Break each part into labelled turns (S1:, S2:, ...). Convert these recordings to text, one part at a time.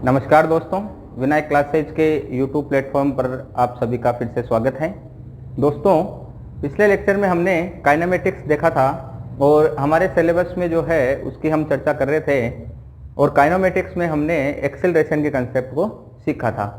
S1: नमस्कार दोस्तों, विनायक क्लासेज के YouTube प्लेटफॉर्म पर आप सभी का फिर से स्वागत है। दोस्तों, पिछले लेक्चर में हमने काइनेमेटिक्स देखा था और हमारे सिलेबस में जो है उसकी हम चर्चा कर रहे थे और काइनेमेटिक्स में हमने एक्सेलरेशन के कंसेप्ट को सीखा था।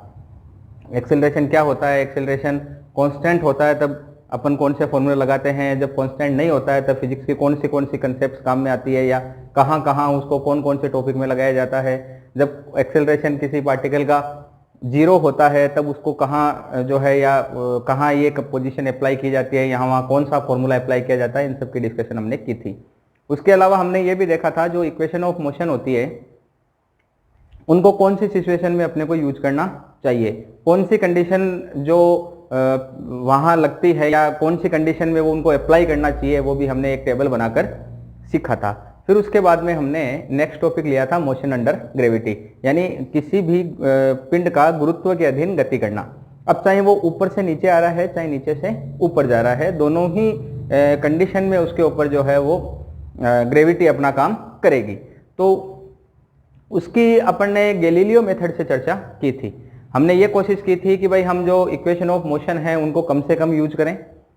S1: एक्सेलरेशन क्या होता है, एक्सेलरेशन कांस्टेंट होता है तब अपन कौन से फॉर्मूले लगाते हैं, जब कांस्टेंट नहीं होता है तब फिजिक्स की कौन सी कंसेप्ट काम में आती है या कहाँ कहाँ उसको कौन से टॉपिक में लगाया जाता है। जब एक्सेलरेशन किसी पार्टिकल का जीरो होता है तब उसको कहाँ जो है या कहाँ ये पोजीशन अप्लाई की जाती है, यहाँ वहाँ कौन सा फॉर्मूला अप्लाई किया जाता है, इन सब की डिस्कशन हमने की थी। उसके अलावा हमने ये भी देखा था जो इक्वेशन ऑफ मोशन होती है उनको कौन सी सिचुएशन में अपने को यूज करना चाहिए, कौन सी कंडीशन जो वहाँ लगती है या कौन सी कंडीशन में वो उनको अप्लाई करना चाहिए, वो भी हमने एक टेबल बनाकर सीखा था। फिर उसके बाद में हमने नेक्स्ट टॉपिक लिया था मोशन अंडर ग्रेविटी, यानी किसी भी पिंड का गुरुत्व के अधीन गति करना। अब चाहे वो ऊपर से नीचे आ रहा है चाहे नीचे से ऊपर जा रहा है, दोनों ही कंडीशन में उसके ऊपर जो है वो ग्रेविटी अपना काम करेगी। तो उसकी अपन ने गैलीलियो मेथड से चर्चा की थी। हमने ये कोशिश की थी कि भाई हम जो इक्वेशन ऑफ मोशन है उनको कम से कम यूज करें,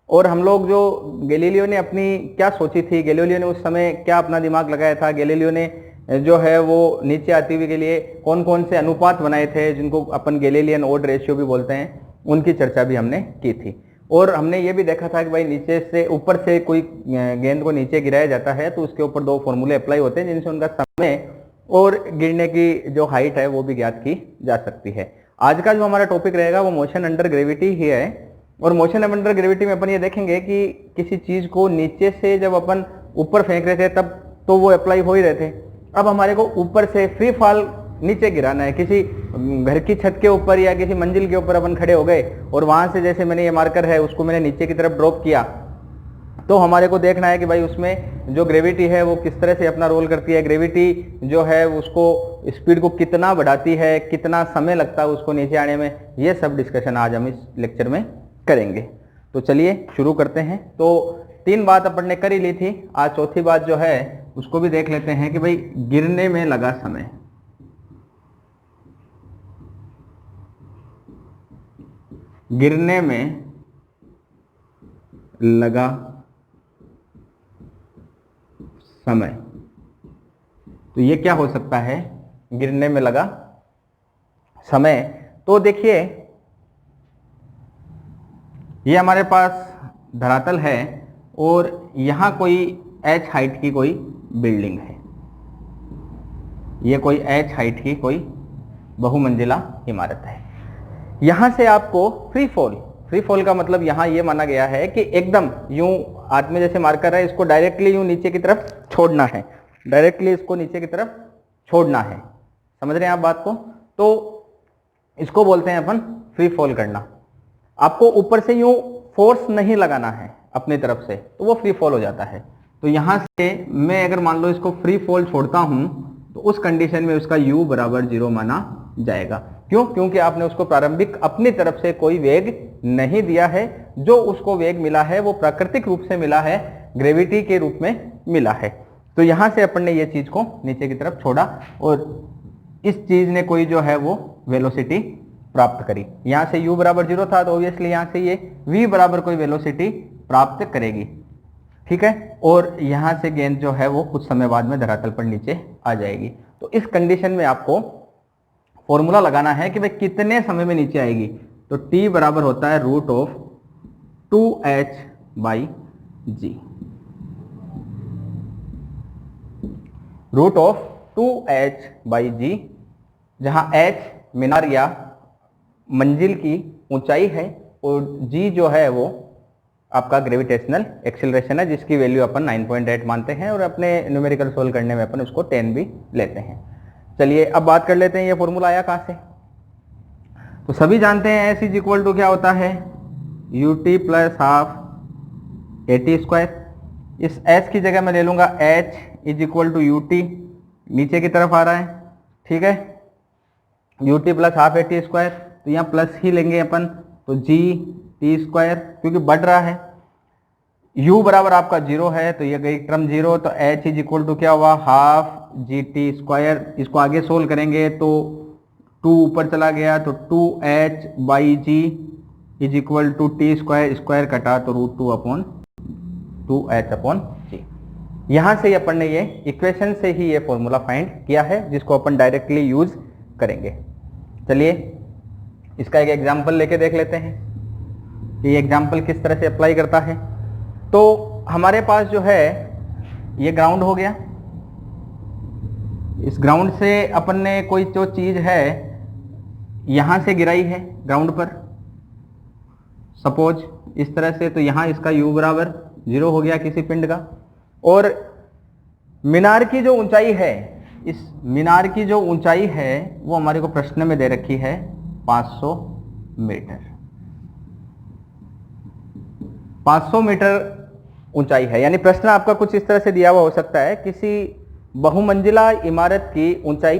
S1: और हम लोग जो गैलीलियो ने अपनी क्या सोची थी, गैलीलियो ने उस समय क्या अपना दिमाग लगाया था, गैलीलियो ने जो है वो नीचे आती हुई के लिए कौन कौन से अनुपात बनाए थे जिनको अपन गैलीलियन ऑड रेशियो भी बोलते हैं, उनकी चर्चा भी हमने की थी। और हमने ये भी देखा था कि भाई नीचे से ऊपर से कोई गेंद को नीचे गिराया जाता है तो उसके ऊपर दो फॉर्मूले अप्लाई होते हैं जिनसे उनका समय और गिरने की जो हाइट है वो भी ज्ञात की जा सकती है। आज का जो हमारा टॉपिक रहेगा वो मोशन अंडर ग्रेविटी ही है, और मोशन अंडर ग्रेविटी में अपन ये देखेंगे कि किसी चीज को नीचे से जब अपन ऊपर फेंक रहे थे तब तो वो अप्लाई हो ही रहे थे। अब हमारे को ऊपर से फ्री फॉल नीचे गिराना है, किसी घर की छत के ऊपर या किसी मंजिल के ऊपर अपन खड़े हो गए और वहां से जैसे मैंने ये मार्कर है उसको मैंने नीचे की तरफ ड्रॉप किया, तो हमारे को देखना है कि भाई उसमें जो ग्रेविटी है वो किस तरह से अपना रोल करती है, ग्रेविटी जो है उसको स्पीड को कितना बढ़ाती है, कितना समय लगता है उसको नीचे आने में, ये सब डिस्कशन आज हम इस लेक्चर में करेंगे। तो चलिए शुरू करते हैं। तो 3 बात अपन ने कर ही ली थी, आज चौथी बात जो है उसको भी देख लेते हैं कि भाई गिरने में लगा समय। गिरने में लगा समय, तो ये क्या हो सकता है, गिरने में लगा समय। तो देखिए ये हमारे पास धरातल है और यहां कोई h हाइट की कोई बिल्डिंग है, ये कोई h हाइट की कोई बहुमंजिला इमारत है। यहां से आपको फ्री फॉल का मतलब यहां ये माना गया है कि एकदम यूं हाथ में जैसे मार्कर है इसको डायरेक्टली यूं नीचे की तरफ छोड़ना है, डायरेक्टली इसको नीचे की तरफ छोड़ना है। समझ रहे हैं आप बात को? तो इसको बोलते हैं अपन फ्री फॉल करना। आपको ऊपर से यूं फोर्स नहीं लगाना है अपनी तरफ से, तो वो फ्री फॉल हो जाता है। तो यहां से मैं अगर मान लो इसको फ्री फॉल छोड़ता हूं तो उस कंडीशन में उसका u बराबर 0 माना जाएगा। क्यों? क्योंकि आपने उसको प्रारंभिक अपनी तरफ से कोई वेग नहीं दिया है, जो उसको वेग मिला है वो प्राकृतिक रूप से मिला है, ग्रेविटी के रूप में मिला है। तो यहां से अपन ने ये चीज को नीचे की तरफ छोड़ा और इस चीज ने कोई जो है वो वेलोसिटी प्राप्त करी। यहां से u बराबर 0 था तो ऑब्वियसली यहां से ये v बराबर कोई वेलोसिटी प्राप्त करेगी, ठीक है। और यहां से गेंद जो है वो कुछ समय बाद में धरातल पर नीचे आ जाएगी। तो इस कंडीशन में आपको फॉर्मूला लगाना है कि भाई कितने समय में नीचे आएगी। तो t बराबर होता है root of 2h by g, root of 2h by g, जहां h मीनार या मंजिल की ऊंचाई है और g जो है वो आपका ग्रेविटेशनल एक्सीलरेशन है, जिसकी वैल्यू अपन 9.8 मानते हैं और अपने न्यूमेरिकल सोल्व करने में अपन उसको 10 भी लेते हैं। चलिए अब बात कर लेते हैं ये फॉर्मूला आया कहां से। तो सभी जानते हैं s इज इक्वल टू क्या होता है, ut प्लस हाफ at²। इस s की जगह मैं ले लूंगा h is equal to ut, नीचे की तरफ आ रहा है, ठीक है, ut प्लस हाफ at², तो यहाँ प्लस ही लेंगे अपन, तो g t² क्योंकि बढ़ रहा है। u बराबर आपका 0 है तो ये गई टर्म 0, तो h इज इक्वल टू क्या हुआ, हाफ जी टी स्क्वायर। इसको आगे सोल्व करेंगे तो 2 ऊपर चला गया तो 2h by g is equal to t square, square कटा तो √2/2h/g। यहां से अपन ने ये इक्वेशन से ही ये फॉर्मूला फाइंड किया है, जिसको अपन डायरेक्टली यूज करेंगे। चलिए इसका एक एग्जाम्पल लेके देख लेते हैं कि ये एग्जाम्पल किस तरह से अप्लाई करता है। तो हमारे पास जो है ये ग्राउंड हो गया, इस ग्राउंड से अपन ने कोई जो चीज है यहां से गिराई है ग्राउंड पर, सपोज इस तरह से, तो यहां इसका u बराबर 0 हो गया किसी पिंड का। और मीनार की जो ऊंचाई है, इस मीनार की जो ऊंचाई है वो हमारे को प्रश्न में दे रखी है 500 मीटर। 500 मीटर ऊंचाई है, यानी प्रश्न आपका कुछ इस तरह से दिया हुआ हो सकता है, किसी बहुमंजिला इमारत की ऊंचाई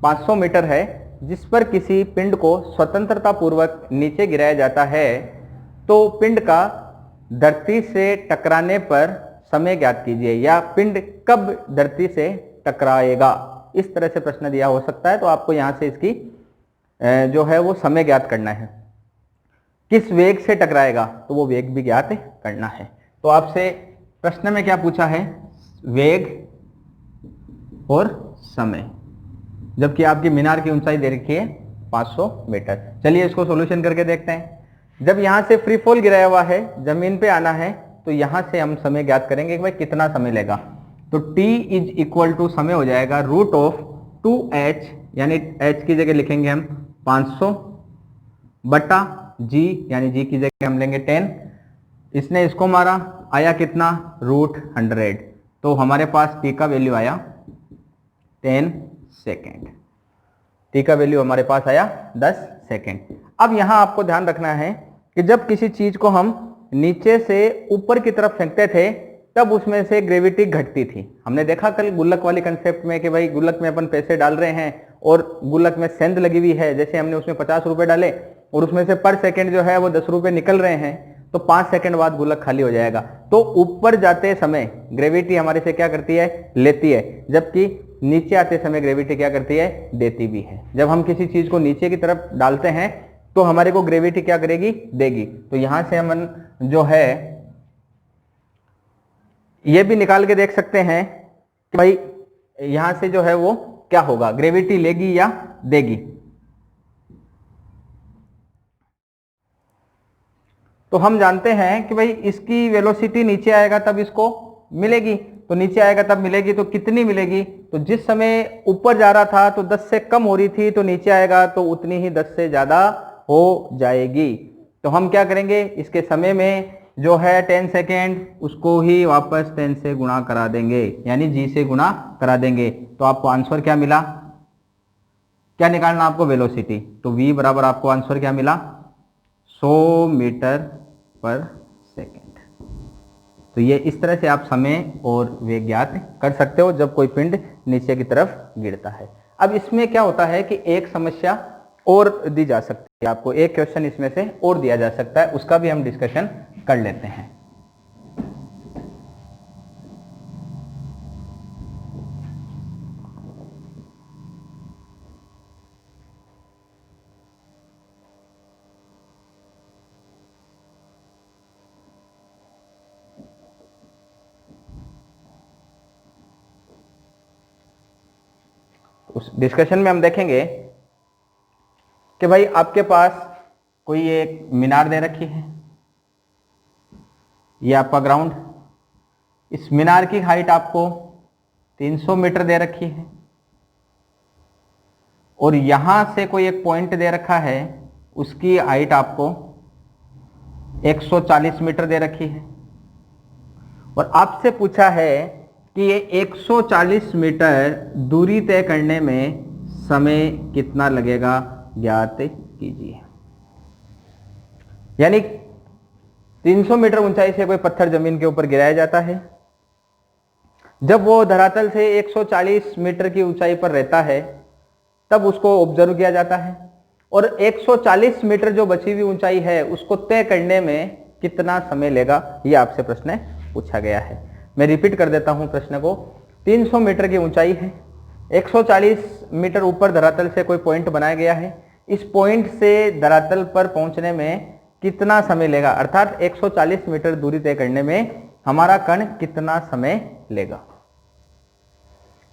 S1: 500 मीटर है जिस पर किसी पिंड को स्वतंत्रता पूर्वक नीचे गिराया जाता है, तो पिंड का धरती से टकराने पर समय ज्ञात कीजिए, या पिंड कब धरती से टकराएगा। इस तरह से प्रश्न दिया हो सकता है। तो आपको यहां से इसकी जो है वो समय ज्ञात करना है। किस वेग से टकराएगा, तो वो वेग भी ज्ञात करना है। तो आपसे प्रश्न में क्या पूछा है, वेग और समय, जबकि आपकी मीनार की ऊंचाई दे रखी है 500 मीटर। चलिए इसको सॉल्यूशन करके देखते हैं। जब यहां से फ्री फॉल गिराया हुआ है, जमीन पे आना है, तो यहां से हम समय ज्ञात करेंगे कि भाई कितना समय लेगा। तो t इज इक्वल टू समय हो जाएगा √2h, यानी h की जगह लिखेंगे हम 500 बटा g, यानी g की जगह हम लेंगे 10। इसने इसको मारा, आया कितना √100, तो हमारे पास t का वैल्यू आया 10 सेकेंड। t का वैल्यू हमारे पास आया 10 सेकेंड। अब यहां आपको ध्यान रखना है कि जब किसी चीज को हम नीचे से ऊपर की तरफ फेंकते थे तब उसमें से ग्रेविटी घटती थी। हमने देखा कल गुल्लक वाली कंसेप्ट में कि भाई गुल्लक में अपन पैसे डाल रहे हैं और गुल्लक में सेंध लगी हुई है, जैसे हमने उसमें 50 रुपए डाले और उसमें से पर सेकंड जो है वो 10 रुपए निकल रहे हैं, तो 5 सेकंड बाद गुल्लक खाली हो जाएगा। तो ऊपर जाते समय ग्रेविटी हमारे से क्या करती है, लेती है, जबकि नीचे आते समय ग्रेविटी क्या करती है, देती भी है। जब हम किसी चीज को नीचे की तरफ डालते हैं तो हमारे को ग्रेविटी क्या करेगी, देगी। तो यहां से हम जो है ये भी निकाल के देख सकते हैं कि भाई यहां से जो है वो क्या होगा, ग्रेविटी लेगी या देगी। तो हम जानते हैं कि भाई इसकी वेलोसिटी नीचे आएगा तब इसको मिलेगी, तो नीचे आएगा तब मिलेगी, तो कितनी मिलेगी, तो जिस समय ऊपर जा रहा था तो 10 से कम हो रही थी, तो नीचे आएगा तो उतनी ही 10 से ज्यादा हो जाएगी। तो हम क्या करेंगे, इसके समय में जो है 10 सेकेंड, उसको ही वापस 10 से गुणा करा देंगे, यानी g से गुणा करा देंगे। तो आपको आंसर क्या मिला, क्या निकालना आपको, वेलोसिटी। तो v बराबर आपको आंसर क्या मिला, 100 मीटर पर सेकेंड। तो ये इस तरह से आप समय और वेग ज्ञात कर सकते हो जब कोई पिंड नीचे की तरफ गिरता है। अब इसमें क्या होता है कि एक समस्या और दी जा सकती है, आपको एक क्वेश्चन इसमें से और दिया जा सकता है, उसका भी हम डिस्कशन कर लेते हैं। उस डिस्कशन में हम देखेंगे कि भाई आपके पास कोई एक मीनार दे रखी है, ये आपका ग्राउंड, इस मीनार की हाइट आपको 300 मीटर दे रखी है और यहां से कोई एक पॉइंट दे रखा है, उसकी हाइट आपको 140 मीटर दे रखी है और आपसे पूछा है कि ये 140 मीटर दूरी तय करने में समय कितना लगेगा, ज्ञात कीजिए। यानी 300 मीटर ऊंचाई से कोई पत्थर जमीन के ऊपर गिराया जाता है, जब वो धरातल से 140 मीटर की ऊंचाई पर रहता है तब उसको ऑब्जर्व किया जाता है और 140 मीटर जो बची हुई ऊंचाई है उसको तय करने में कितना समय लेगा, ये आपसे प्रश्न पूछा गया है। मैं रिपीट कर देता हूं प्रश्न को। 300 मीटर की ऊंचाई है, 140 मीटर ऊपर धरातल से कोई पॉइंट बनाया गया है, इस पॉइंट से धरातल पर पहुंचने में कितना समय लेगा, अर्थात 140 मीटर दूरी तय करने में हमारा कण कितना समय लेगा।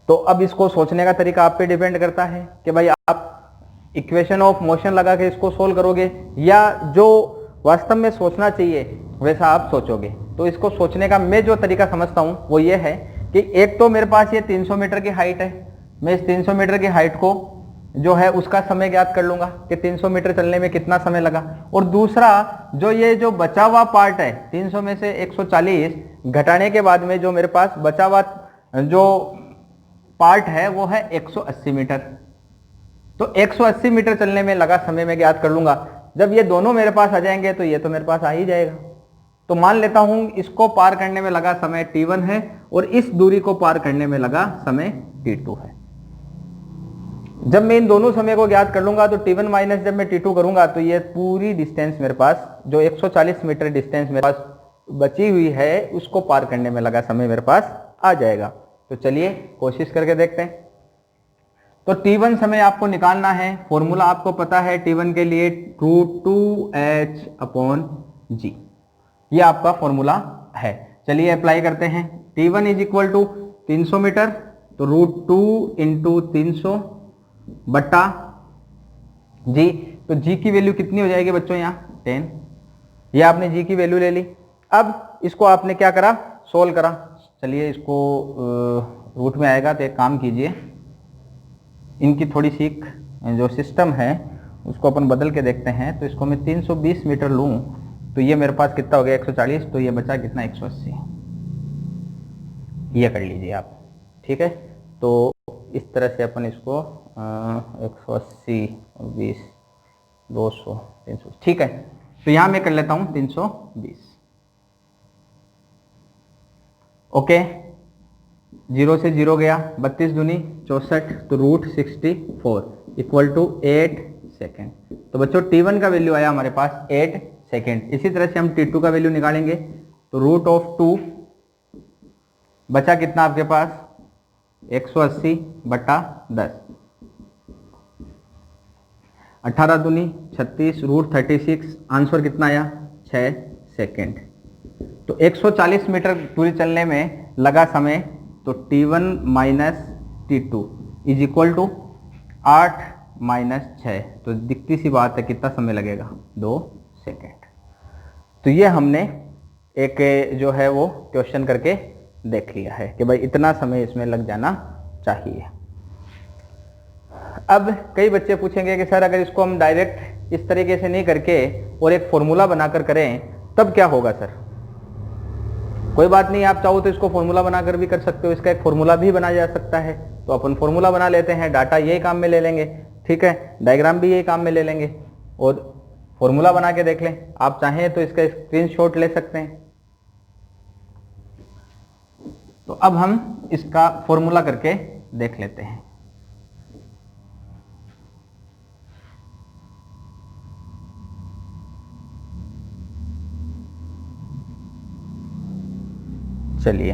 S1: तो अब इसको सोचने का तरीका आप पे डिपेंड करता है कि भाई आप इक्वेशन ऑफ मोशन लगा के इसको सोल्व करोगे या जो वास्तव में सोचना चाहिए वैसा आप सोचोगे। तो इसको सोचने का मैं जो तरीका समझता हूं वो ये है कि एक तो मेरे पास ये 300 मीटर की हाइट है, मैं इस 300 मीटर की हाइट को जो है उसका समय ज्ञात कर लूंगा कि 300 मीटर चलने में कितना समय लगा, और दूसरा जो ये जो बचा हुआ पार्ट है 300 में से 140 घटाने के बाद में जो मेरे पास बचा हुआ जो पार्ट है वो है 180 मीटर। तो 180 मीटर चलने में लगा समय मैं ज्ञात कर लूंगा। जब ये दोनों मेरे पास आ जाएंगे तो ये तो मेरे पास आ ही जाएगा। तो मान लेता हूं इसको पार करने में लगा समय t1 है और इस दूरी को पार करने में लगा समय t2 है। जब मैं इन दोनों समय को ज्ञात कर लूंगा तो t1 माइनस जब मैं t2 करूंगा तो ये पूरी डिस्टेंस मेरे पास जो 140 मीटर डिस्टेंस मेरे पास बची हुई है उसको पार करने में लगा समय मेरे पास आ जाएगा। तो चलिए कोशिश करके देखते हैं। तो t1 समय आपको निकालना है, फॉर्मूला आपको पता है t1 के लिए √2h/g, ये आपका फॉर्मूला है। चलिए अप्लाई करते हैं। t1 is equal to 300 metre, तो √2 इंटू 300 बट्टा g। तो g की वैल्यू कितनी हो जाएगी बच्चों, यहाँ 10। ये आपने g की वैल्यू ले ली। अब इसको आपने क्या करा, सोल्व करा। चलिए इसको रूट में आएगा तो एक काम कीजिए, इनकी थोड़ी सी जो सिस्टम है उसको अपन बदल के देखते हैं। तो इसको मैं 320 मीटर लूँ तो ये मेरे पास कितना हो गया 140, तो ये बचा कितना 180। ये कर लीजिए आप, ठीक है। तो इस तरह से अपन इसको 180 और 20 200 300, ठीक है। तो यहाँ मैं कर लेता हूँ 320। ओके, 0 से 0 गया, 32 दूनी 64, तो √64 इक्वल टू 8 सेकेंड। तो बच्चों t1 का वैल्यू आया हमारे पास 8 सेकेंड। इसी तरह से हम t2 का वैल्यू निकालेंगे। तो √2 बचा कितना आपके पास 180 बटा 10, 18 दूनी 36, √36, आंसर कितना आया 6 सेकेंड। तो 140 मीटर दूरी चलने में लगा समय, तो t1 minus t2 is equal to 8 minus 6, तो दिखती सी बात है कितना समय लगेगा 2 सेकेंड। तो ये हमने एक जो है वो क्वेश्चन करके देख लिया है कि भाई इतना समय इसमें लग जाना चाहिए। अब कई बच्चे पूछेंगे कि सर अगर इसको हम डायरेक्ट इस तरीके से नहीं करके और एक फॉर्मूला बनाकर करें तब क्या होगा सर। कोई बात नहीं, आप चाहो तो इसको फॉर्मूला बनाकर भी कर सकते हो, इसका एक फॉर्मूला भी बनाया जा सकता है। तो अपन फॉर्मूला बना लेते हैं, डाटा यही काम में ले लेंगे, ठीक है, डायग्राम भी यही काम में ले लेंगे और फॉर्मूला बना के देख लें। आप चाहें तो इसका स्क्रीनशॉट ले सकते हैं। तो अब हम इसका फॉर्मूला करके देख लेते हैं। चलिए,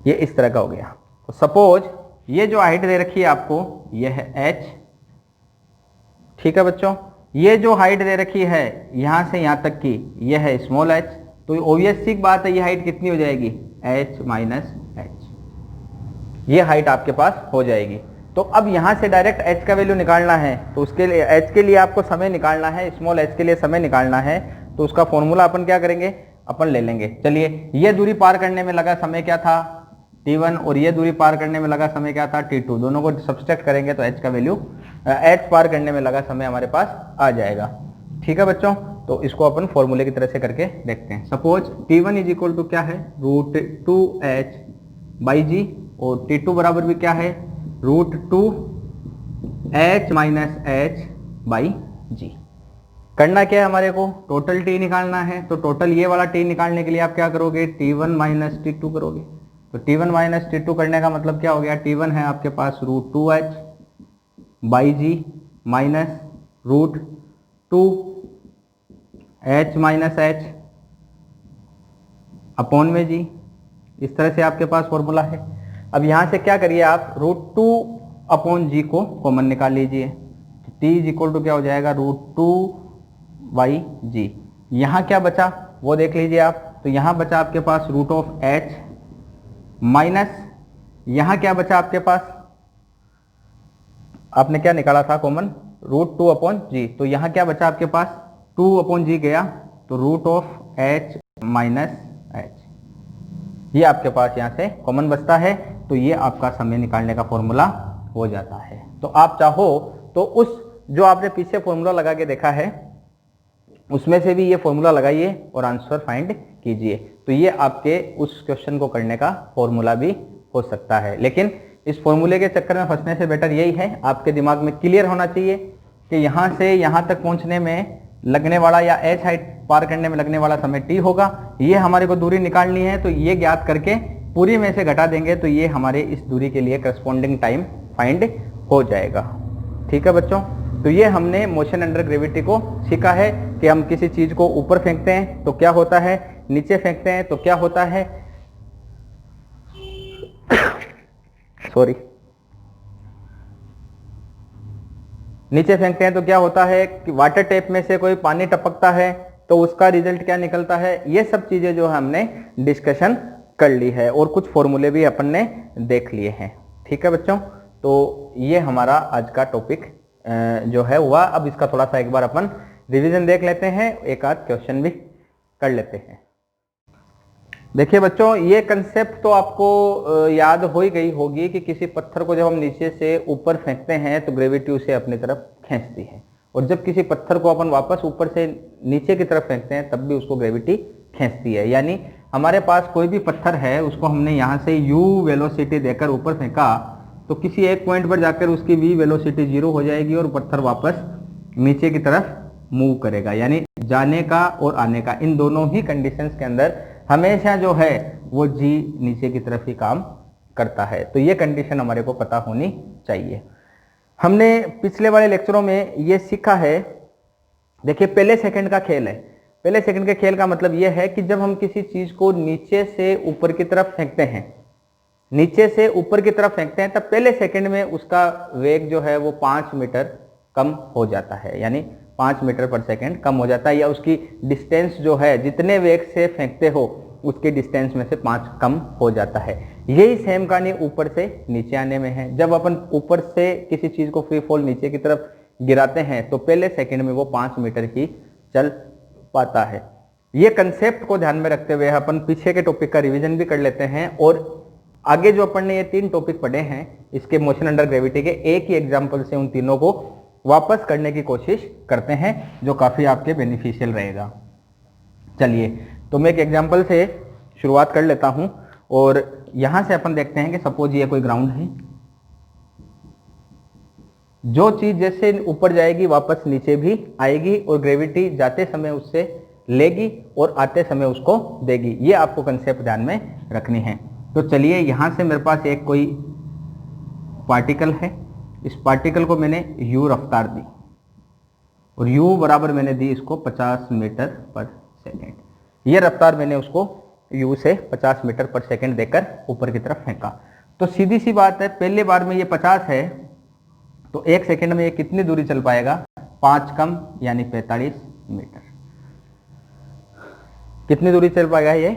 S1: ये इस तरह का हो गया। तो सपोज ये जो हाइट दे रखी है आपको ये है h, ठीक है बच्चों। ये जो हाइट दे रखी है यहां से यहां तक की ये है स्मॉल h, तो ऑब्वियस सी बात है ये हाइट कितनी हो जाएगी h माइनस h, ये हाइट आपके पास हो जाएगी। तो अब यहां से डायरेक्ट h का वैल्यू निकालना है, तो उसके लिए h के लिए आपको समय निकालना है, स्मॉल h के लिए समय निकालना है। तो उसका फॉर्मूला अपन क्या करेंगे, अपन ले लेंगे। चलिए, ये दूरी पार करने में लगा समय क्या था t1 और ये दूरी पार करने में लगा समय क्या था t2, दोनों को सब्सट्रैक्ट करेंगे तो h का वैल्यू h पार करने में लगा समय हमारे पास आ जाएगा, ठीक है बच्चों। तो इसको अपन फॉर्मूले की तरह से करके देखते हैं। Suppose t1 is equal to क्या है √2h/g और t2 बराबर भी क्या है √2h माइनस h/g। करना क्या है हमारे को, टोटल t निकालना है। तो टोटल ये वाला t निकालने के लिए आप क्या करोगे, t1 माइनस t2 करोगे। तो t1 माइनस t2 करने का मतलब क्या हो गया, t1 है आपके पास √2h/g minus √2h minus h upon में g। इस तरह से आपके पास फॉर्मूला है। अब यहाँ से क्या करिए आप, √2/g को कॉमन निकाल लीजिए। t इज इक्वल टू क्या हो जाएगा, √2/g। यहाँ क्या बचा वो देख लीजिए आप। तो यहाँ बचा आपके पास √h माइनस यहाँ क्या बचा आपके पास, आपने क्या निकाला था कॉमन, √2/g। तो यहाँ क्या बचा आपके पास, 2/g गया तो √h माइनस h, ये आपके पास यहाँ से कॉमन बचता है। तो ये आपका समय निकालने का फॉर्मूला हो जाता है। तो आप चाहो तो उस जो आपने पीछे फॉर्मूला लगा के देखा है उसमें से भी ये फॉर्मूला लगाइए और आंसर फाइंड कीजिए। तो ये आपके उस क्वेश्चन को करने का फॉर्मूला भी हो सकता है। लेकिन इस फॉर्मूले के चक्कर में फंसने से बेटर यही है, आपके दिमाग में क्लियर होना चाहिए कि यहाँ से यहाँ तक पहुँचने में लगने वाला या एच हाइट पार करने में लगने वाला समय t होगा। ये हमारे को दूरी निकालनी है, तो ये ज्ञात करके पूरी में से घटा देंगे तो ये हमारे इस दूरी के लिए करस्पॉन्डिंग टाइम फाइंड हो जाएगा। ठीक है बच्चों, तो ये हमने मोशन अंडर ग्रेविटी को सीखा है कि हम किसी चीज को ऊपर फेंकते हैं तो क्या होता है, नीचे फेंकते हैं तो क्या होता है सॉरी नीचे फेंकते हैं तो क्या होता है कि वाटर टैप में से कोई पानी टपकता है तो उसका रिजल्ट क्या निकलता है। ये सब चीजें जो हमने डिस्कशन कर ली है और कुछ फॉर्मूले भी अपन ने देख लिए हैं। ठीक है बच्चों, तो ये हमारा आज का टॉपिक जो है हुआ। अब इसका थोड़ा सा एक बार अपन रिवीजन देख लेते हैं, एक आध क्वेश्चन भी कर लेते हैं। देखिए बच्चों, ये कंसेप्ट तो आपको याद हो ही गई होगी कि किसी पत्थर को जब हम नीचे से ऊपर फेंकते हैं तो ग्रेविटी उसे अपनी तरफ खींचती है, और जब किसी पत्थर को अपन वापस ऊपर से नीचे की तरफ फेंकते हैं तब भी उसको ग्रेविटी खींचती है। यानी हमारे पास कोई भी पत्थर है, उसको हमने यहाँ से u वेलोसिटी देकर ऊपर फेंका तो किसी एक पॉइंट पर जाकर उसकी v वेलोसिटी 0 हो जाएगी और पत्थर वापस नीचे की तरफ मूव करेगा। यानी जाने का और आने का, इन दोनों ही कंडीशंस के अंदर हमेशा जो है वो g नीचे की तरफ ही काम करता है। तो ये कंडीशन हमारे को पता होनी चाहिए। हमने पिछले वाले लेक्चरों में ये सीखा है, देखिए पहले सेकंड का खेल है। पहले सेकंड के खेल का मतलब ये है कि जब हम किसी चीज को नीचे से ऊपर की तरफ फेंकते हैं, नीचे से ऊपर की तरफ फेंकते हैं, तब पहले सेकंड में उसका वेग जो है वो 5 मीटर कम हो जाता है। यानी 5 मीटर पर सेकंड कम हो जाता है, या उसकी डिस्टेंस जो है जितने वेग से फेंकते हो उसकी डिस्टेंस में से 5 कम हो जाता है। यही सेम कहानी ऊपर से नीचे आने में है। जब अपन ऊपर से किसी चीज को फ्री फॉल नीचे की तरफ गिराते हैं तो पहले सेकंड में वो 5 मीटर ही चल पाता है। ये कंसेप्ट को ध्यान में रखते हुए अपन पीछे के टॉपिक का रिवीजन भी कर लेते हैं, और आगे जो अपन ने ये 3 टॉपिक पढ़े हैं इसके मोशन अंडर ग्रेविटी के एक ही एग्जाम्पल से उन तीनों को वापस करने की कोशिश करते हैं, जो काफी आपके बेनिफिशियल रहेगा। चलिए, तो मैं एक एग्जाम्पल से शुरुआत कर लेता हूं, और यहां से अपन देखते हैं कि सपोज ये कोई ग्राउंड है। जो चीज जैसे ऊपर जाएगी वापस नीचे भी आएगी, और ग्रेविटी जाते समय उससे लेगी और आते समय उसको देगी। ये आपको कंसेप्ट ध्यान में रखनी है। तो चलिए, यहां से मेरे पास एक कोई पार्टिकल है, इस पार्टिकल को मैंने u रफ्तार दी, और u बराबर मैंने दी इसको 50 मीटर पर सेकेंड। ये रफ्तार मैंने उसको u से 50 मीटर पर सेकेंड देकर ऊपर की तरफ फेंका। तो सीधी सी बात है, पहले बार में ये 50 है तो एक सेकेंड में ये कितनी दूरी चल पाएगा, 5 कम यानी 45 मीटर। कितनी दूरी चल पाएगा ये,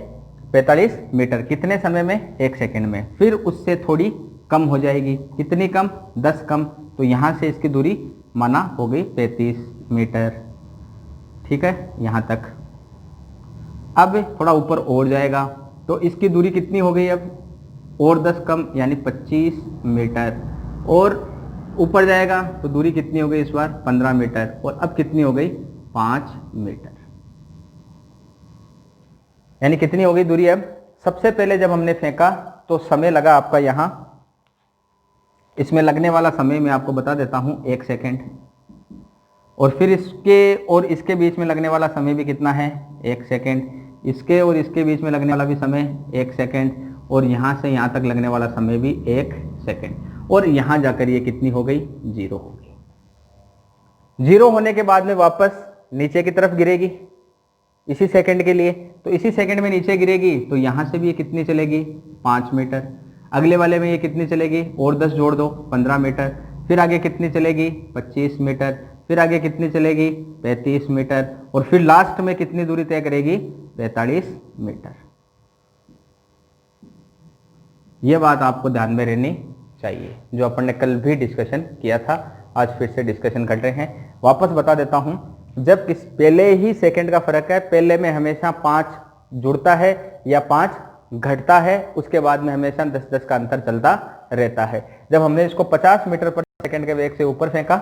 S1: 45 मीटर। कितने समय में, एक सेकेंड में। फिर उससे थोड़ी कम हो जाएगी, कितनी कम, 10 कम। तो यहां से इसकी दूरी माना हो गई 35 मीटर। ठीक है, यहां तक। अब थोड़ा ऊपर और जाएगा तो इसकी दूरी कितनी हो गई अब, और 10 कम यानी 25 मीटर। और ऊपर जाएगा तो दूरी कितनी हो गई इस बार, 15 मीटर। और अब कितनी हो गई, 5 मीटर। यानी कितनी हो गई दूरी अब। सबसे पहले जब हमने फेंका तो समय लगा आपका यहां, इसमें लगने वाला समय मैं आपको बता देता हूं, 1 सेकेंड। और फिर इसके और इसके बीच में लगने वाला समय भी कितना है, 1 सेकेंड। इसके और इसके बीच में लगने वाला भी समय 1 सेकेंड, और यहां से यहां तक लगने वाला समय भी 1 सेकेंड। और यहां जाकर ये कितनी हो गई, 0 हो गई। 0 होने के बाद में वापस नीचे की तरफ गिरेगी इसी सेकंड के लिए। तो इसी सेकंड में नीचे गिरेगी तो यहां से भी ये कितनी चलेगी, 5 मीटर। अगले वाले में ये कितनी चलेगी, और 10 जोड़ दो 15 मीटर, फिर आगे कितनी चलेगी 25 मीटर, फिर आगे कितनी चलेगी 35 मीटर, और फिर लास्ट में कितनी दूरी तय करेगी 45 मीटर। यह बात आपको ध्यान में रहनी चाहिए, जो अपन ने कल भी डिस्कशन किया था, आज फिर से डिस्कशन कर रहे हैं। वापस बता देता हूं, जब किस पहले ही सेकंड का फर्क है, पहले में हमेशा 5 जुड़ता है या 5 घटता है, उसके बाद में हमेशा 10-10 का अंतर चलता रहता है। जब हमने इसको 50 मीटर पर सेकंड के वेग से ऊपर फेंका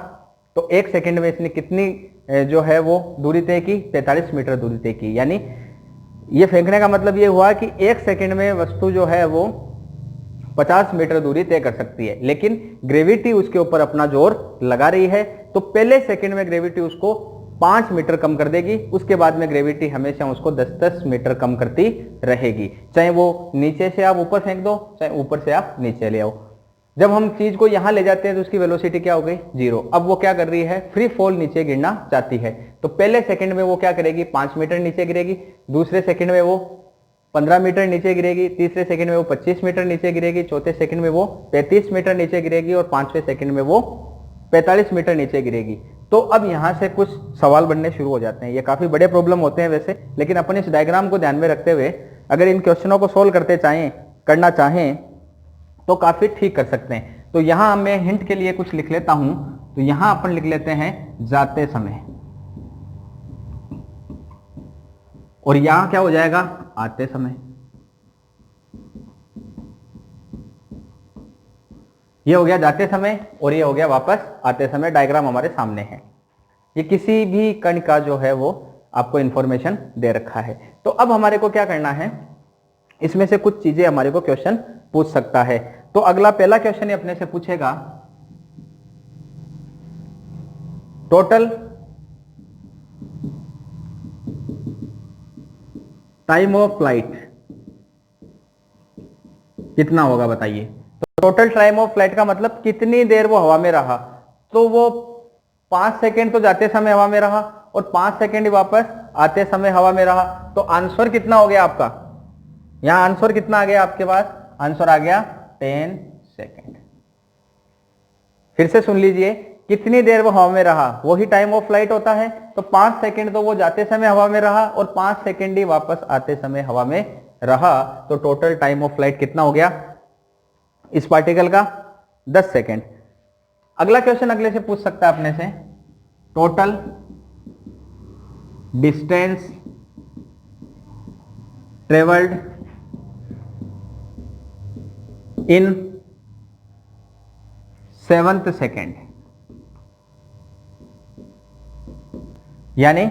S1: तो 1 सेकंड में इसने कितनी जो है वो दूरी तय की, 45 मीटर दूरी तय की। यानी ये फेंकने का मतलब ये हुआ कि 1 सेकंड में वस्तु जो है वो 50 मीटर दूरी तय कर सकती है, लेकिन ग्रेविटी उसके ऊपर अपना जोर लगा रही है, तो पहले सेकंड में ग्रेविटी उसको 5 मीटर कम कर देगी, उसके बाद में ग्रेविटी हमेशा उसको 10-10 मीटर कम करती रहेगी, चाहे वो नीचे से आप ऊपर फेंक दो, चाहे ऊपर से आप नीचे ले आओ। जब हम चीज को यहां ले जाते हैं तो उसकी वेलोसिटी क्या हो गई 0। अब वो क्या कर रही है, फ्री फॉल नीचे गिरना चाहती है, तो पहले सेकंड में वो क्या करेगी 5 मीटर नीचे गिरेगी, दूसरे सेकंड में वो 15 मीटर नीचे गिरेगी, तीसरे सेकंड में वो 25 मीटर नीचे गिरेगी, चौथे सेकंड में वो 35 मीटर नीचे गिरेगी, और 5वें सेकंड में वो 45 मीटर नीचे गिरेगी। तो अब यहां से कुछ सवाल बनने शुरू हो जाते हैं। ये काफी बड़े प्रॉब्लम होते हैं वैसे, लेकिन अपन इस डायग्राम को ध्यान में रखते हुए अगर इन क्वेश्चनों को सोल्व करना चाहें तो काफी ठीक कर सकते हैं। तो यहां मैं हिंट के लिए कुछ लिख लेता हूं, तो यहां अपन लिख लेते हैं जाते समय, और यहां क्या हो जाएगा आते समय। ये हो गया जाते समय और ये हो गया वापस आते समय। डायग्राम हमारे सामने है। ये किसी भी कण का जो है वो आपको इंफॉर्मेशन दे रखा है। तो अब हमारे को क्या करना है, इसमें से कुछ चीजें हमारे को क्वेश्चन पूछ सकता है। तो अगला पहला क्वेश्चन अपने से पूछेगा टोटल टाइम ऑफ फ्लाइट कितना होगा बताइए। तो टोटल टाइम ऑफ फ्लाइट का मतलब कितनी देर वो हवा में रहा। तो वो 5 सेकेंड तो जाते समय हवा में रहा और 5 सेकेंड वापस आते समय हवा में रहा। तो आंसर कितना हो गया आपका, यहां आंसर कितना आ गया आपके पास, आंसर आ गया 10 सेकेंड। फिर से सुन लीजिए, कितनी देर वो हवा में रहा वही टाइम ऑफ फ्लाइट होता है। तो 5 सेकेंड तो वो जाते समय हवा में रहा और 5 सेकेंड ही वापस आते समय हवा में रहा। तो टोटल टाइम ऑफ फ्लाइट कितना हो गया इस पार्टिकल का, 10 सेकेंड। अगला क्वेश्चन अगले से पूछ सकता है अपने से, total distance travelled in 7th second, यानी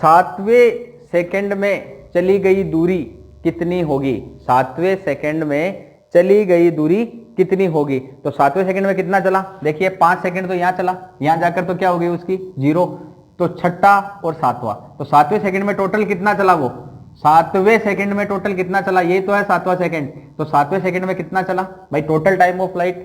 S1: 7वें सेकेंड में चली गई दूरी कितनी होगी, 7वें सेकेंड में चली गई दूरी कितनी होगी। तो 7वें सेकेंड में कितना चला, देखिए 5 सेकेंड तो यहां चला, यहां जाकर तो क्या होगी उसकी 0। तो छठा और 7वां, तो 7वें सेकेंड में टोटल कितना चला, वो 7वें सेकेंड में टोटल कितना चला, ये तो है 7वां सेकेंड। तो 7वें सेकेंड में कितना चला भाई, टोटल टाइम ऑफ फ्लाइट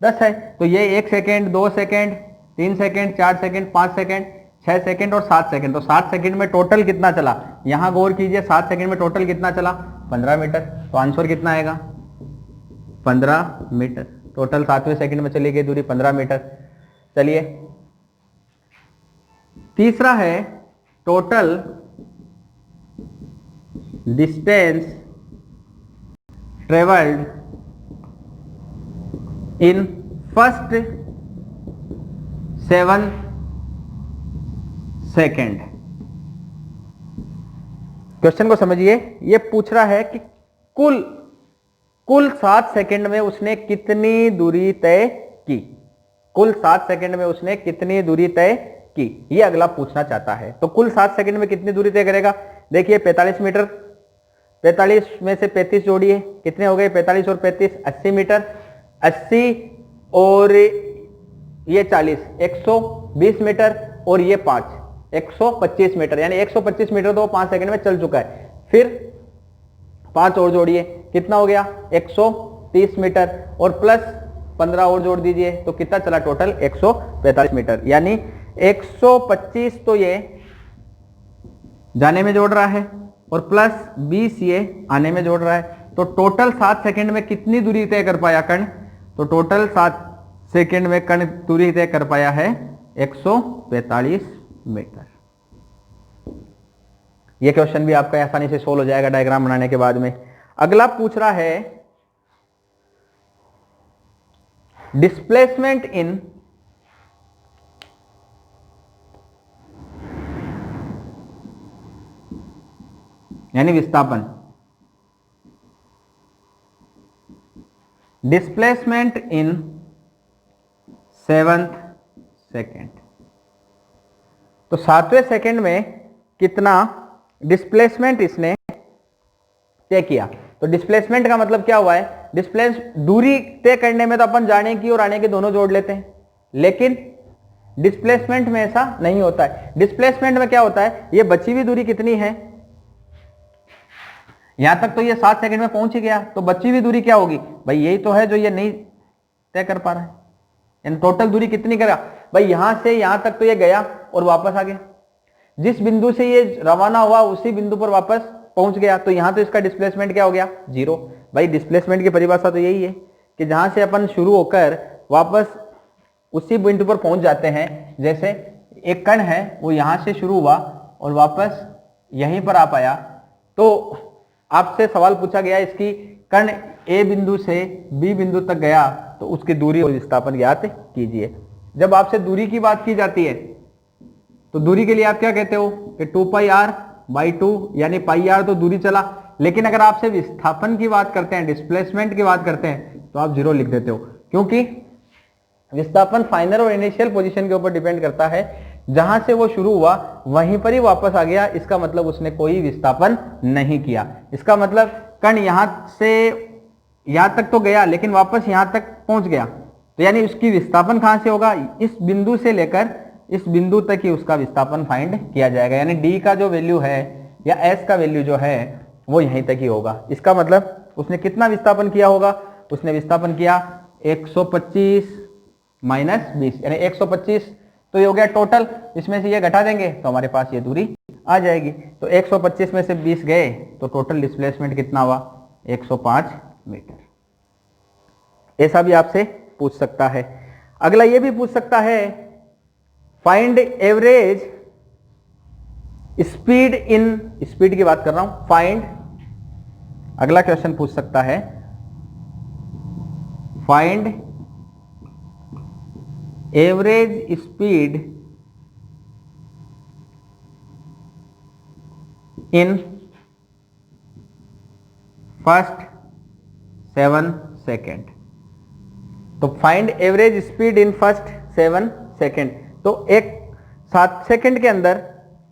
S1: 10 है। तो ये 1 second 2 second 3 second 4 second 5 second 6 second और 7 सेकेंड। तो 7 सेकेंड में टोटल कितना चला, यहां गौर कीजिए 7 सेकेंड में टोटल कितना चला 15 मीटर। तो आंसर कितना आएगा 15 मीटर। टोटल 7वें सेकेंड में चली गई दूरी 15 मीटर। चलिए तीसरा है total distance travelled in first 7 second. Question को समझिए, ये पूछ रहा है कि कुल 7 सेकेंड में उसने कितनी दूरी तय की, कुल 7 सेकेंड में उसने कितनी दूरी तय की, ये अगला पूछना चाहता है। तो कुल 7 सेकेंड में कितनी दूरी तय करेगा, देखिए 45 मीटर, 45 में से 35 जोड़िए, कितने हो गए 45 और 35 80 मीटर, 80 और ये 40 120 मीटर और ये 5 125 मीटर, यानी 125 मीटर तो 5 सेकंड में चल चुका है। फिर 5 और जोड़िए, कितना हो गया 130 मीटर और प्लस 15 और जोड़ दीजिए, तो कितना चला टोटल 145 मीटर। यानी 125 तो ये जाने में जोड़ रहा है और प्लस 20 ये आने में जोड़ रहा है, तो टोटल 7 सेकंड में कितनी दूरी तय कर पाया कण? तो टोटल 7 सेकंड में कण दूरी तय कर पाया है 145 मीटर। यह क्वेश्चन भी आपका आसानी से सोल्व हो जाएगा डायग्राम बनाने के बाद में। अगला पूछ रहा है डिस्प्लेसमेंट इन यानी विस्थापन, डिस्प्लेसमेंट इन 7th सेकेंड। तो 7वें सेकेंड में कितना डिस्प्लेसमेंट इसने तय किया? तो डिस्प्लेसमेंट का मतलब क्या हुआ है? डिस्प्लेस दूरी तय करने में तो अपन जाने की और आने के दोनों जोड़ लेते हैं, लेकिन डिस्प्लेसमेंट में ऐसा नहीं होता है। डिस्प्लेसमेंट में क्या होता है? ये बची हुई दूरी कितनी है, यहां तक तो ये 7 सेकंड में पहुंच ही गया, तो बची हुई दूरी क्या होगी भाई? यही तो है जो ये नहीं तय कर पा रहा है। यानी टोटल दूरी कितनी करेगा भाई? यहां से यहां तक तो ये गया और वापस आ गया, जिस बिंदु से ये रवाना हुआ उसी बिंदु पर वापस पहुंच गया, तो यहां तो इसका डिस्प्लेसमेंट क्या हो गया? 0। भाई डिस्प्लेसमेंट की परिभाषा तो यही है कि जहां से अपन शुरू होकर वापस उसी बिंदु पर पहुंच जाते हैं। जैसे एक कण है वो यहां से शुरू हुआ और वापस यहीं पर आ पाया, तो आपसे सवाल पूछा गया इसकी कण ए बिंदु से बी बिंदु तक गया तो उसकी दूरी और विस्थापन ज्ञात कीजिए। जब आपसे दूरी की बात की जाती है तो दूरी के लिए आप क्या कहते हो कि 2πr/2 यानी πr तो दूरी चला, लेकिन अगर आपसे विस्थापन की बात करते हैं, डिस्प्लेसमेंट की बात करते हैं, तो आप 0 लिख देते हो, क्योंकि विस्थापन फाइनल और इनिशियल पोजीशन के ऊपर डिपेंड करता है। जहां से वो शुरू हुआ वहीं पर ही वापस आ गया, इसका मतलब उसने कोई विस्थापन नहीं किया। इसका मतलब कण यहां से यहां तक तो गया लेकिन वापस यहां तक पहुंच गया, तो यानी उसकी विस्थापन कहां से होगा? इस बिंदु से लेकर इस बिंदु तक ही उसका विस्थापन फाइंड किया जाएगा। यानी डी का जो वैल्यू है या एस का वैल्यू जो है वो यहीं तक ही होगा। इसका मतलब उसने कितना विस्थापन किया होगा? उसने विस्थापन किया 125 - 20 यानी 125, तो ये हो गया टोटल। इसमें से ये घटा देंगे तो हमारे पास ये दूरी आ जाएगी। तो 125 में से 20 गए तो टोटल डिस्प्लेसमेंट कितना हुआ? 105 मीटर। ऐसा भी आपसे पूछ सकता है। अगला ये भी पूछ सकता है फाइंड एवरेज स्पीड इन, स्पीड की बात कर रहा हूं, फाइंड, अगला क्वेश्चन पूछ सकता है find average speed in first 7 second. तो find average speed in first 7 second, तो एक 7 सेकेंड के अंदर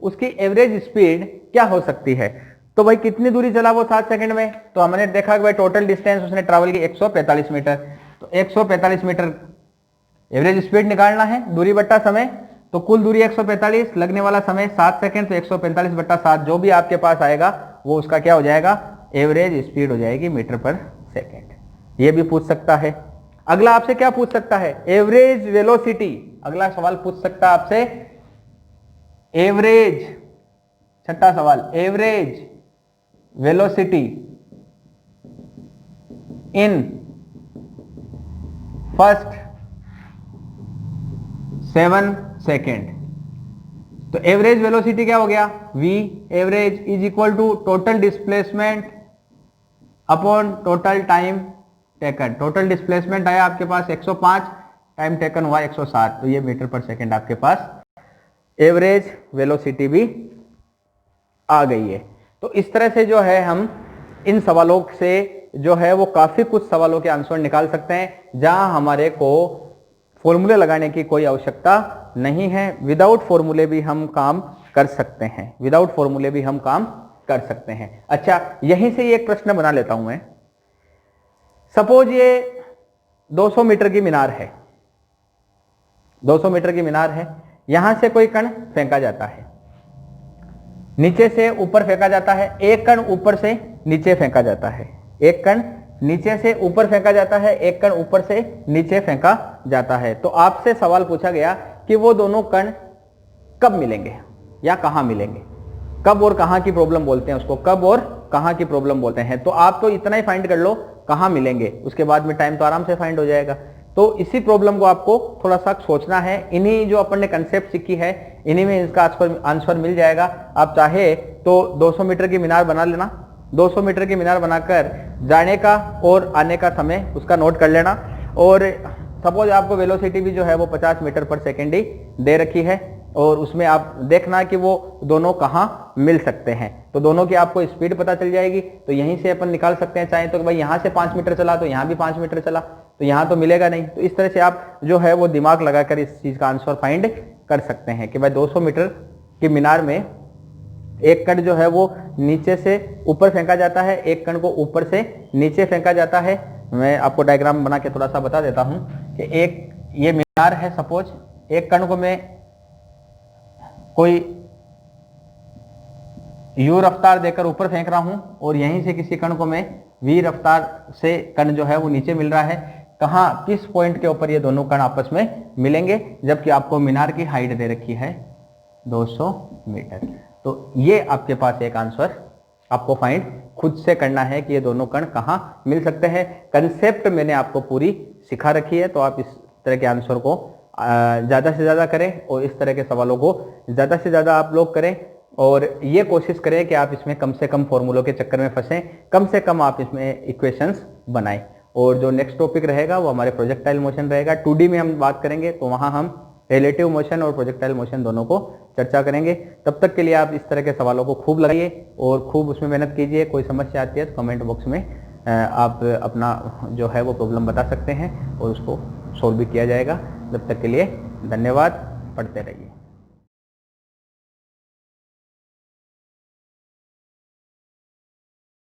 S1: उसकी एवरेज स्पीड क्या हो सकती है? तो भाई कितनी दूरी चला वो 7 सेकेंड में? तो हमने देखा कि भाई टोटल डिस्टेंस उसने ट्रैवल की 145 मीटर, तो 145 मीटर एवरेज स्पीड निकालना है, दूरी बट्टा समय, तो कुल दूरी 145, लगने वाला समय 7 सेकेंड, तो 145 बट्टा 7 जो भी आपके पास आएगा वो उसका क्या हो जाएगा? एवरेज स्पीड हो जाएगी मीटर पर सेकेंड। ये भी पूछ सकता है। अगला आपसे क्या पूछ सकता है? Average velocity. अगला सवाल पूछ सकता है आपसे एवरेज, छठा सवाल, average velocity in first 7 second. तो एवरेज वेलोसिटी क्या हो गया? v average is equal to total displacement upon total time taken. Total displacement आया आपके पास 105, टाइम टेकन हुआ 160, तो ये मीटर पर सेकेंड आपके पास एवरेज वेलोसिटी भी आ गई है। तो इस तरह से जो है हम इन सवालों से जो है वो काफी कुछ सवालों के आंसर निकाल सकते हैं जहां हमारे को फॉर्मूले लगाने की कोई आवश्यकता नहीं है। विदाउट फॉर्मूले भी हम काम कर सकते हैं, विदाउट फॉर्मूले भी हम काम कर सकते हैं। अच्छा, यहीं से एक प्रश्न बना लेता हूं मैं। सपोज ये 200 मीटर की मीनार है, 200 मीटर की मीनार है, यहां से कोई कण फेंका जाता है, नीचे से ऊपर फेंका जाता है, एक कण ऊपर से नीचे फेंका जाता है, एक कण नीचे से ऊपर फेंका जाता है, एक कण ऊपर से नीचे फेंका जाता है। तो आपसे सवाल पूछा गया कि वो दोनों कण कब मिलेंगे या कहां मिलेंगे। कब और कहां की प्रॉब्लम बोलते हैं उसको, कब और कहाँ की प्रॉब्लम बोलते हैं। तो आप तो इतना ही फाइंड कर लो कहाँ मिलेंगे, उसके बाद में टाइम तो आराम से फाइंड हो जाएगा। तो इसी प्रॉब्लम को आपको थोड़ा सा सोचना है। इन्हीं जो अपन ने कंसेप्ट सीखी है इन्हीं में इसका आंसर मिल जाएगा। आप चाहे तो 200 मीटर की मीनार बना लेना, 200 मीटर की मीनार बनाकर जाने का और आने का समय उसका नोट कर लेना। और सपोज आपको वेलोसिटी भी जो है वो 50 मीटर पर सेकेंड ही दे रखी है और उसमें आप देखना कि वो दोनों कहाँ मिल सकते हैं। तो दोनों की आपको स्पीड पता चल जाएगी, तो यहीं से अपन निकाल सकते हैं। चाहे तो भाई यहाँ से 5 मीटर चला तो यहाँ भी 5 मीटर चला, तो यहाँ तो मिलेगा नहीं। तो इस तरह से आप जो है वो दिमाग लगाकर इस चीज का आंसर फाइंड कर सकते हैं कि भाई 200 मीटर की मीनार में एक कण जो है वो नीचे से ऊपर फेंका जाता है, एक कण को ऊपर से नीचे फेंका जाता है। मैं आपको डायग्राम बना के थोड़ा सा बता देता हूं कि एक ये मीनार है, सपोज एक कण को मैं कोई u रफ्तार देकर ऊपर फेंक रहा हूं और यहीं से किसी कण को मैं v रफ्तार से कण जो है वो नीचे मिल रहा है। कहां, किस पॉइंट के ऊपर ये दोनों कण आपस में मिलेंगे, जबकि आपको मीनार की हाइट दे रखी है 200 मीटर। तो ये आपके पास एक आंसर आपको फाइंड खुद से करना है कि ये दोनों कण कहां मिल सकते हैं। कंसेप्ट मैंने आपको पूरी सिखा रखी है, तो आप इस तरह के आंसर को ज़्यादा से ज़्यादा करें और इस तरह के सवालों को ज़्यादा से ज़्यादा आप लोग करें और ये कोशिश करें कि आप इसमें कम से कम फॉर्मूलों के चक्कर में फंसें, कम से कम आप इसमें इक्वेशंस बनाएं। और जो नेक्स्ट टॉपिक रहेगा वो हमारे प्रोजेक्टाइल मोशन रहेगा। 2D में हम बात करेंगे, तो वहाँ हम रिलेटिव मोशन और प्रोजेक्टाइल मोशन दोनों को चर्चा करेंगे। तब तक के लिए आप इस तरह के सवालों को खूब लगाइए और खूब उसमें मेहनत कीजिए। कोई समस्या आती है तो कमेंट बॉक्स में आप अपना जो है वो प्रॉब्लम बता सकते हैं और उसको सॉल्व भी किया जाएगा। तब तक के लिए धन्यवाद, पढ़ते रहिए।